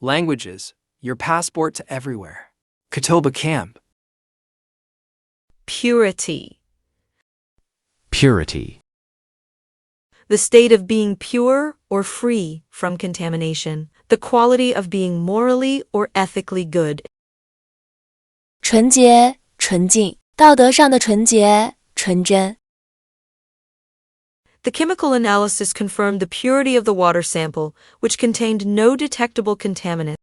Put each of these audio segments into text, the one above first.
Languages, your passport to everywhere. Kotoba Camp. Purity. Purity. The state of being pure or free from contamination. The quality of being morally or ethically good. 纯洁、纯净，道德上的纯洁、纯真。The chemical analysis confirmed the purity of the water sample, which contained no detectable contaminant.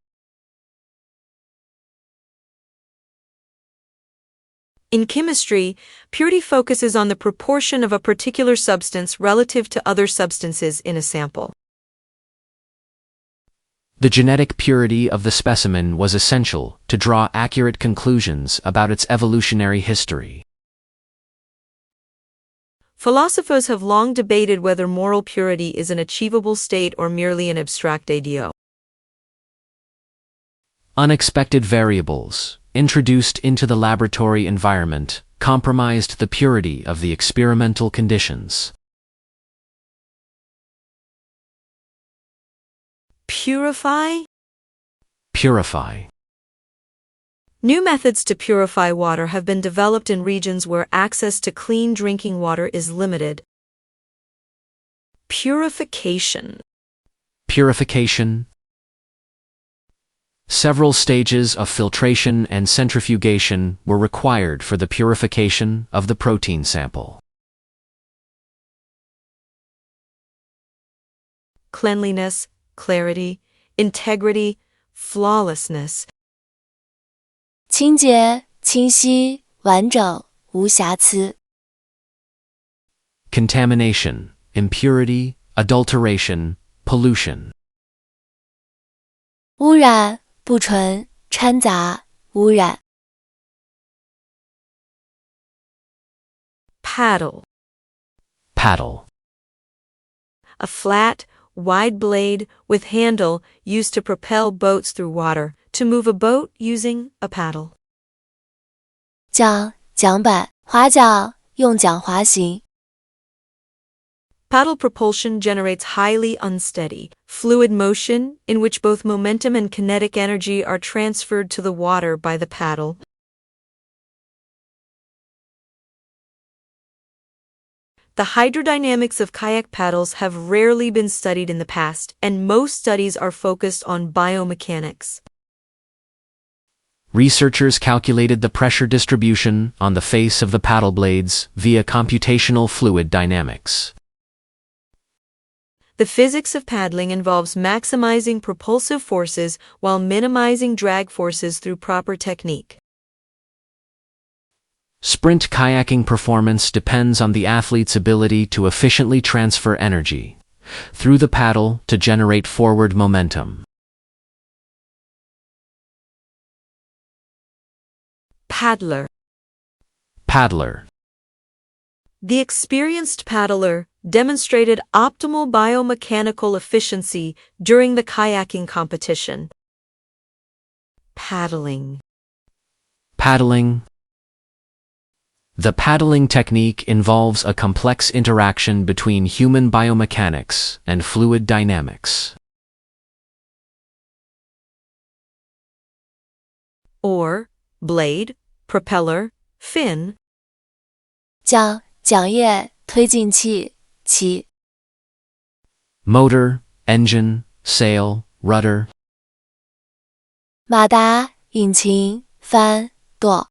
In chemistry, purity focuses on the proportion of a particular substance relative to other substances in a sample. The genetic purity of the specimen was essential to draw accurate conclusions about its evolutionary history. Philosophers have long debated whether moral purity is an achievable state or merely an abstract ideal. Unexpected variables, introduced into the laboratory environment, compromised the purity of the experimental conditions. Purify? Purify. New methods to purify water have been developed in regions where access to clean drinking water is limited. Purification. Purification. Several stages of filtration and centrifugation were required for the purification of the protein sample. Cleanliness, clarity, integrity, flawlessness. 清洁、清晰、完整、无瑕疵。Contamination, impurity, adulteration, pollution. 污染、不纯、掺杂、污染。Paddle. Paddle. A flat, wide blade with handle used to propel boats through water, to move a boat using a paddle. 桨、桨板、划桨，用桨滑行。Paddle propulsion generates highly unsteady, fluid motion in which both momentum and kinetic energy are transferred to the water by the paddle. The hydrodynamics of kayak paddles have rarely been studied in the past, and most studies are focused on biomechanics. Researchers calculated the pressure distribution on the face of the paddle blades via computational fluid dynamics. The physics of paddling involves maximizing propulsive forces while minimizing drag forces through proper technique. Sprint kayaking performance depends on the athlete's ability to efficiently transfer energy through the paddle to generate forward momentum. Paddler. Paddler. The experienced paddler demonstrated optimal biomechanical efficiency during the kayaking competition. Paddling. Paddling. The paddling technique involves a complex interaction between human biomechanics and fluid dynamics. Oar, blade, propeller, fin. 桨、桨叶、推进器、鳍。Motor, engine, sail, rudder. 马达、引擎、帆、舵。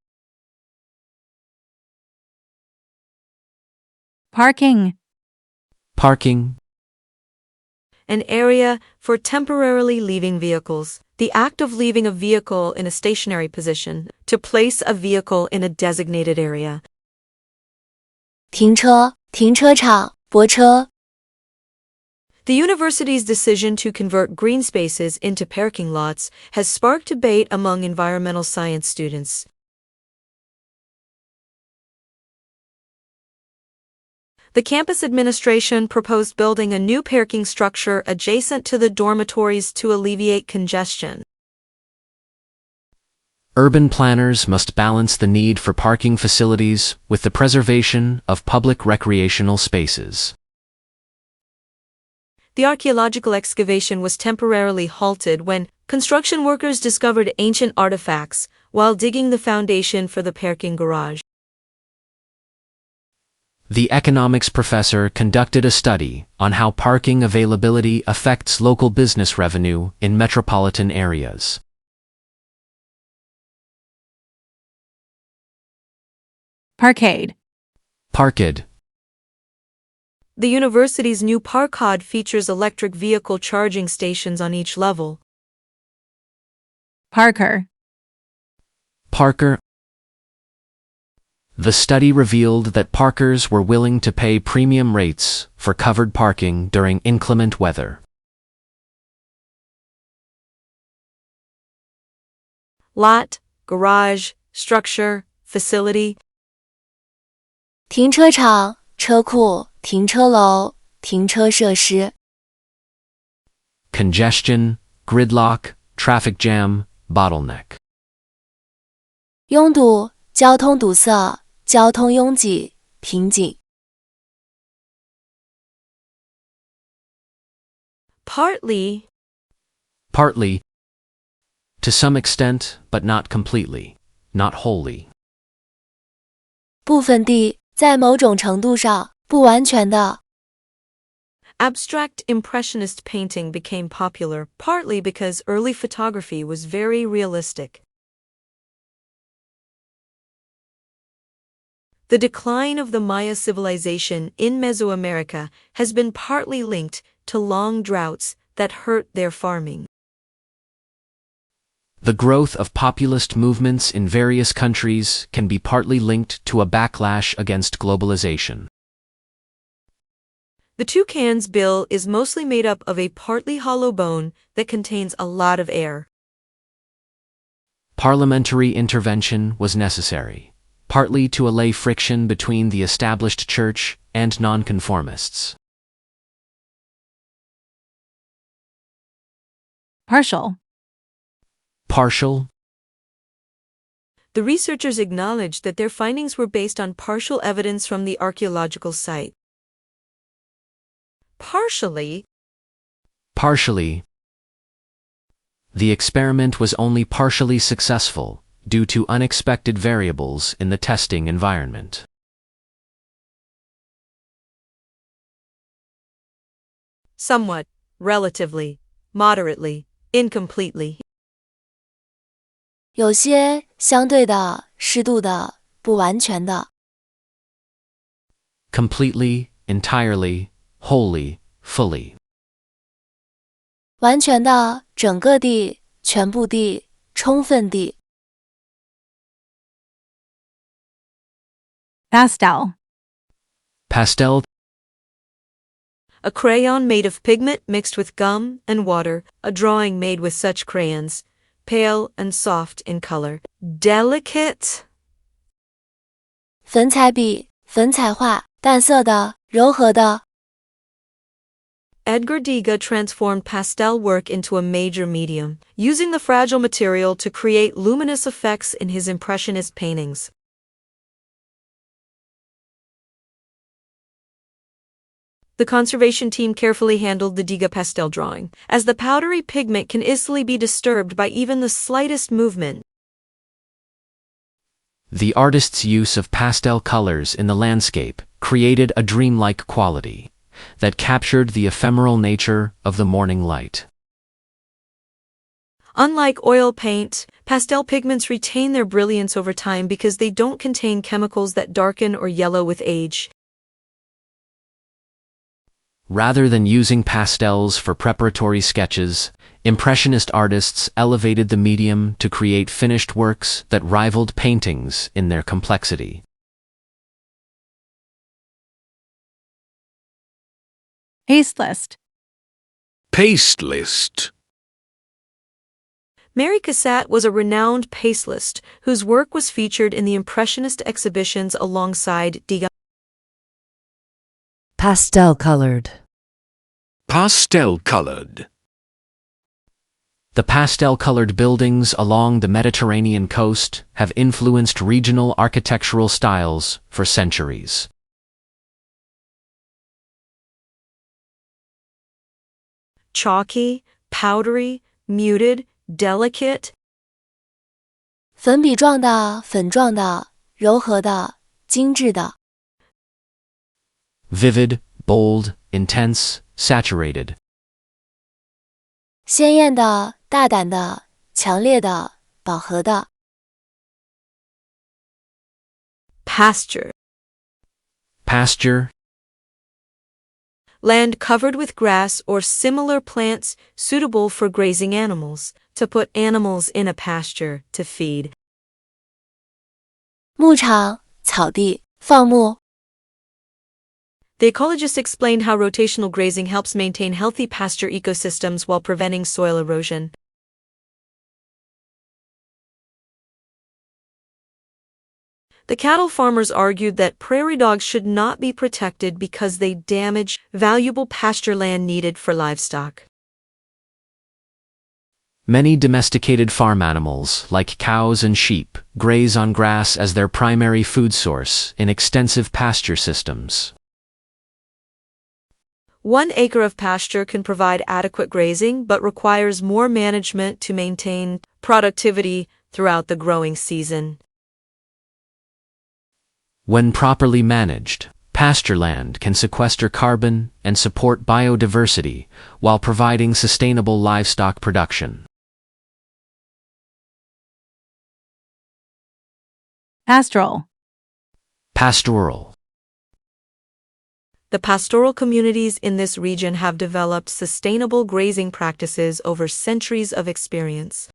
Parking. Parking. An area for temporarily leaving vehicles. The act of leaving a vehicle in a stationary position to place a vehicle in a designated area. 停车、停车场、泊车。The university's decision to convert green spaces into parking lots has sparked debate among environmental science students. The campus administration proposed building a new parking structure adjacent to the dormitories to alleviate congestion. Urban planners must balance the need for parking facilities with the preservation of public recreational spaces. The archaeological excavation was temporarily halted when construction workers discovered ancient artifacts while digging the foundation for the parking garage. The economics professor conducted a study on how parking availability affects local business revenue in metropolitan areas. Parkade. Parkade. The university's new parkade features electric vehicle charging stations on each level. Parker. Parker. The study revealed that parkers were willing to pay premium rates for covered parking during inclement weather. Lot, garage, structure, facility. 停车场、车库、停车楼、停车设施。Congestion, gridlock, traffic jam, bottleneck. 拥堵、交通堵塞、交通拥挤、瓶颈。Partly. Partly. To some extent, but not completely, not wholly. 部分地，在某种程度上，不完全的。Abstract Impressionist painting became popular partly because early photography was very realistic. The decline of the Maya civilization in Mesoamerica has been partly linked to long droughts that hurt their farming. The growth of populist movements in various countries can be partly linked to a backlash against globalization. The toucan's bill is mostly made up of a partly hollow bone that contains a lot of air. Parliamentary intervention was necessary, partly to allay friction between the established church and nonconformists. Partial. Partial. The researchers acknowledged that their findings were based on partial evidence from the archaeological site. Partially. Partially. The experiment was only partially successful due to unexpected variables in the testing environment. Somewhat, relatively, moderately, incompletely. 有些相对的、适度的、不完全的。Completely, entirely, wholly, fully. 完全的、整个地、全部地、充分地。Pastel. Pastel. A crayon made of pigment mixed with gum and water, a drawing made with such crayons, pale and soft in color, delicate. 粉彩笔、粉彩画，淡色的、柔和的。Edgar Degas transformed pastel work into a major medium, using the fragile material to create luminous effects in his Impressionist paintings. The conservation team carefully handled the Degas pastel drawing, as the powdery pigment can easily be disturbed by even the slightest movement. The artist's use of pastel colors in the landscape created a dreamlike quality that captured the ephemeral nature of the morning light. Unlike oil paint, pastel pigments retain their brilliance over time because they don't contain chemicals that darken or yellow with age. Rather than using pastels for preparatory sketches, Impressionist artists elevated the medium to create finished works that rivaled paintings in their complexity. Paste list. Paste list. Mary Cassatt was a renowned pastelist whose work was featured in the Impressionist exhibitions alongside Degas. Pastel-colored. Pastel-colored. The pastel-colored buildings along the Mediterranean coast have influenced regional architectural styles for centuries. chalky, powdery, muted, delicate. 粉笔状的、粉状的、柔和的、精致的。Vivid, bold, intense, saturated. 鲜艳的、大胆的、强烈的、饱和的。Pasture. Pasture. Land covered with grass or similar plants suitable for grazing animals, to put animals in a pasture to feed. 牧场、草地、放牧。The ecologist explained how rotational grazing helps maintain healthy pasture ecosystems while preventing soil erosion. The cattle farmers argued that prairie dogs should not be protected because they damage valuable pasture land needed for livestock. Many domesticated farm animals, like cows and sheep, graze on grass as their primary food source in extensive pasture systems. 1 acre of pasture can provide adequate grazing but requires more management to maintain productivity throughout the growing season. When properly managed, pasture land can sequester carbon and support biodiversity while providing sustainable livestock production. Pastoral. Pastoral. The pastoral communities in this region have developed sustainable grazing practices over centuries of experience.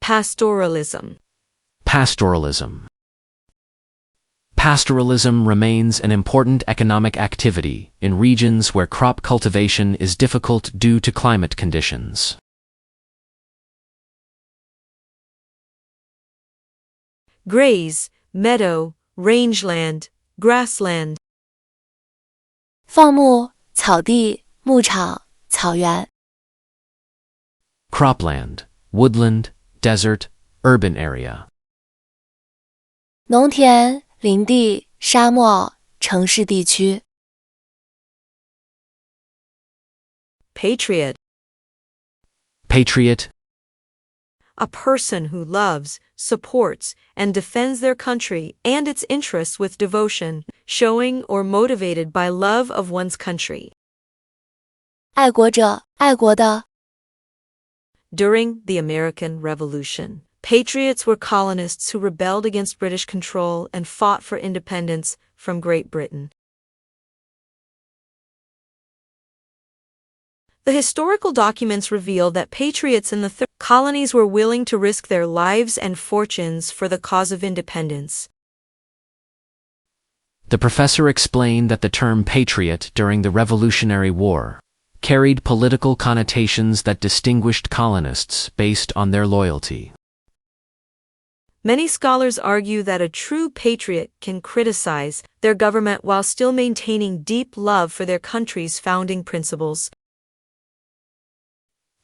Pastoralism. Pastoralism. Pastoralism remains an important economic activity in regions where crop cultivation is difficult due to climate conditions. Graze, meadow, rangeland, grassland. 放牧、草地、牧场、草原。Cropland, woodland, desert, urban area. 农田、林地、沙漠、城市地区。Patriot. Patriot. A person who loves, supports, and defends their country and its interests with devotion, showing or motivated by love of one's country. 爱国者、爱国的。During the American Revolution, patriots were colonists who rebelled against British control and fought for independence from Great Britain. The historical documents reveal that patriots in the colonies were willing to risk their lives and fortunes for the cause of independence. The professor explained that the term patriot during the Revolutionary War carried political connotations that distinguished colonists based on their loyalty. Many scholars argue that a true patriot can criticize their government while still maintaining deep love for their country's founding principles.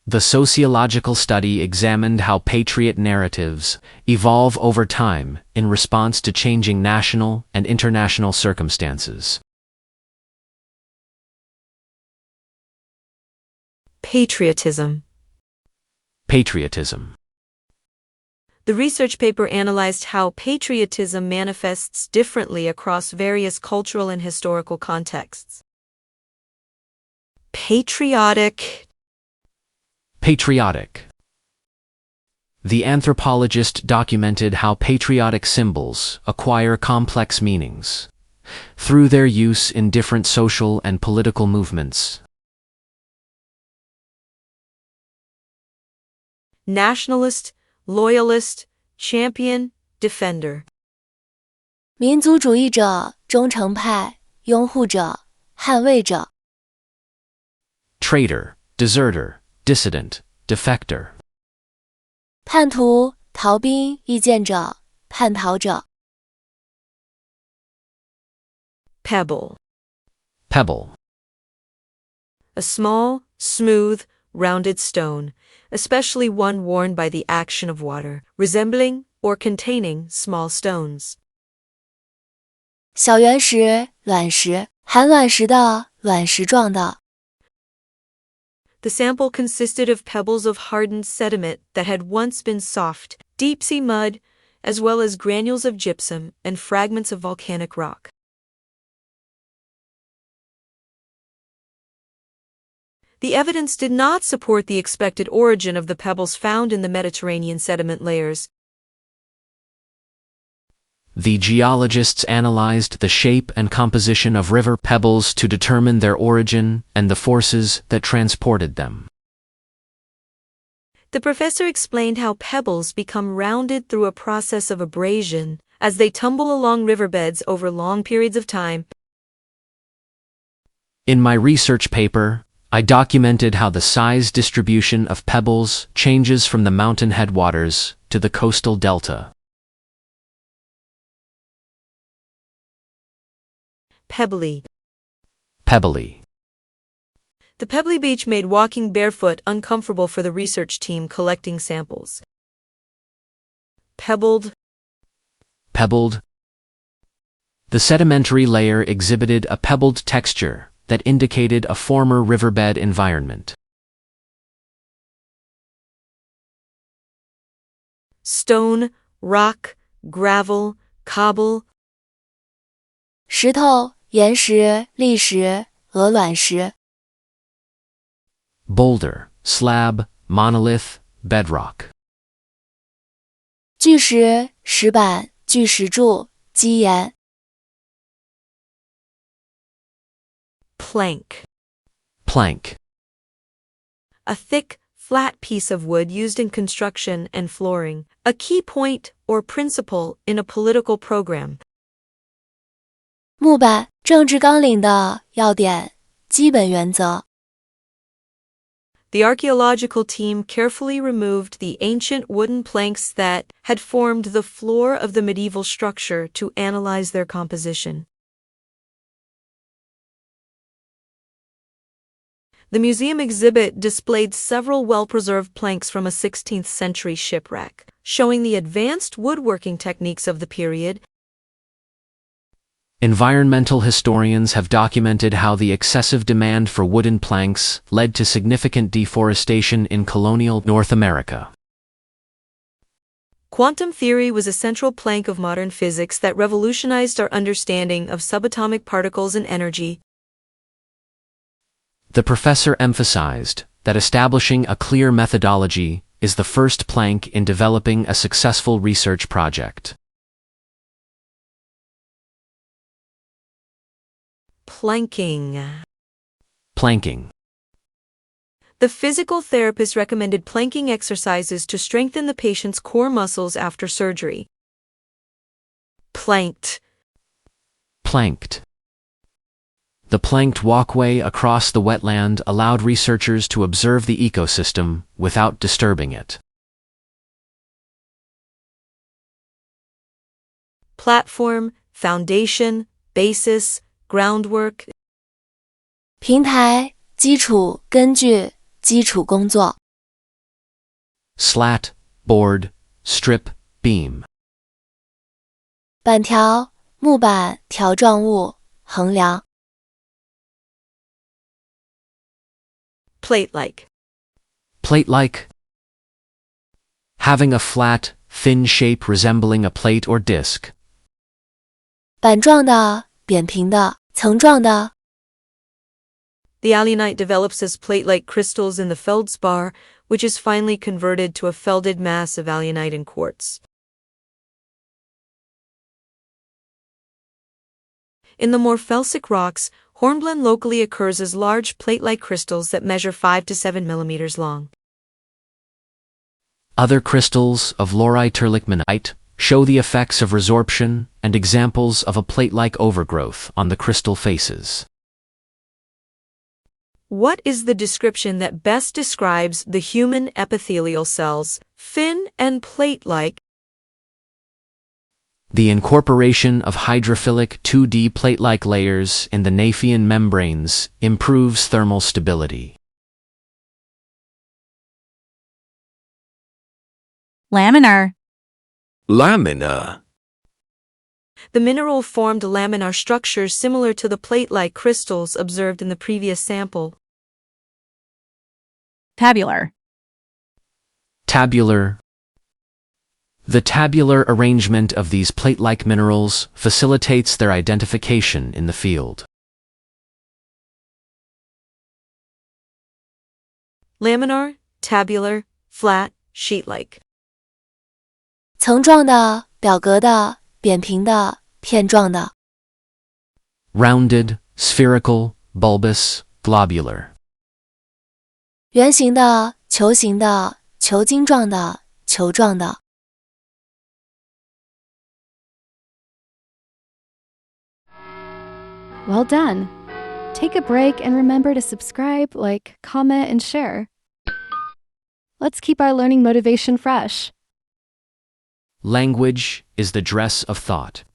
The sociological study examined how patriot narratives evolve over time in response to changing national and international circumstances. Patriotism. Patriotism. The research paper analyzed how patriotism manifests differently across various cultural and historical contexts. Patriotic. Patriotic. The anthropologist documented how patriotic symbols acquire complex meanings through their use in different social and political movements. Nationalist, loyalist, champion, defender. 民族主义者、忠诚派、拥护者、捍卫者。Traitor, deserter, dissident, defector. 叛徒、逃兵、意见者、叛逃者。Pebble. Pebble. A small, smooth, rounded stone, especially one worn by the action of water, resembling or containing small stones. 小圆石、卵石，含卵石的、卵石状的。The sample consisted of pebbles of hardened sediment that had once been soft, deep-sea mud, as well as granules of gypsum and fragments of volcanic rock. The evidence did not support the expected origin of the pebbles found in the Mediterranean sediment layers. The geologists analyzed the shape and composition of river pebbles to determine their origin and the forces that transported them. The professor explained how pebbles become rounded through a process of abrasion as they tumble along riverbeds over long periods of time. In my research paper, I documented how the size distribution of pebbles changes from the mountain headwaters to the coastal delta. Pebbly. Pebbly. The pebbly beach made walking barefoot uncomfortable for the research team collecting samples. Pebbled. Pebbled. The sedimentary layer exhibited a pebbled texture that indicated a former riverbed environment. Stone, rock, gravel, cobble. 石头、岩石、砾石、鹅卵石。Boulder, slab, monolith, bedrock. 巨石、石板、巨石柱、基岩。Plank. Plank. A thick, flat piece of wood used in construction and flooring, a key point or principle in a political program. 木板，政治纲领的要点、基本原则。The archaeological team carefully removed the ancient wooden planks that had formed the floor of the medieval structure to analyze their composition. The museum exhibit displayed several well-preserved planks from a 16th century shipwreck, showing the advanced woodworking techniques of the period. Environmental historians have documented how the excessive demand for wooden planks led to significant deforestation in colonial North America. Quantum theory was a central plank of modern physics that revolutionized our understanding of subatomic particles and energy. The professor emphasized that establishing a clear methodology is the first plank in developing a successful research project. Planking. Planking. The physical therapist recommended planking exercises to strengthen the patient's core muscles after surgery. Planked. Planked. The planked walkway across the wetland allowed researchers to observe the ecosystem without disturbing it. Platform, foundation, basis, groundwork. 平台、基础、根据、基础工作。Slat, board, strip, beam. 板条、木板、条状物、横梁。Platelike. Platelike. Having a flat, thin shape resembling a plate or disc. 板状的、扁平的、层状的。The alunite develops as plate-like crystals in the feldspar, which is finally converted to a felded mass of alunite and quartz. In the more felsic rocks, hornblende locally occurs as large plate-like crystals that measure 5 to 7 millimeters long. Other crystals of laurite show the effects of resorption and examples of a plate-like overgrowth on the crystal faces. What is the description that best describes the human epithelial cells, fin and plate-like? The incorporation of hydrophilic 2D plate-like layers in the Nepheian membranes improves thermal stability. Laminar. Laminar. The mineral formed laminar structures similar to the plate-like crystals observed in the previous sample. Tabular. Tabular. The tabular arrangement of these plate-like minerals facilitates their identification in the field. Laminar, tabular, flat, sheet-like. 层状的、表格的、扁平的、片状的。Rounded, spherical, bulbous, globular. 圆形的、球形的、球晶状的、球状的。Well done! Take a break and remember to subscribe, like, comment, and share. Let's keep our learning motivation fresh. Language is the dress of thought.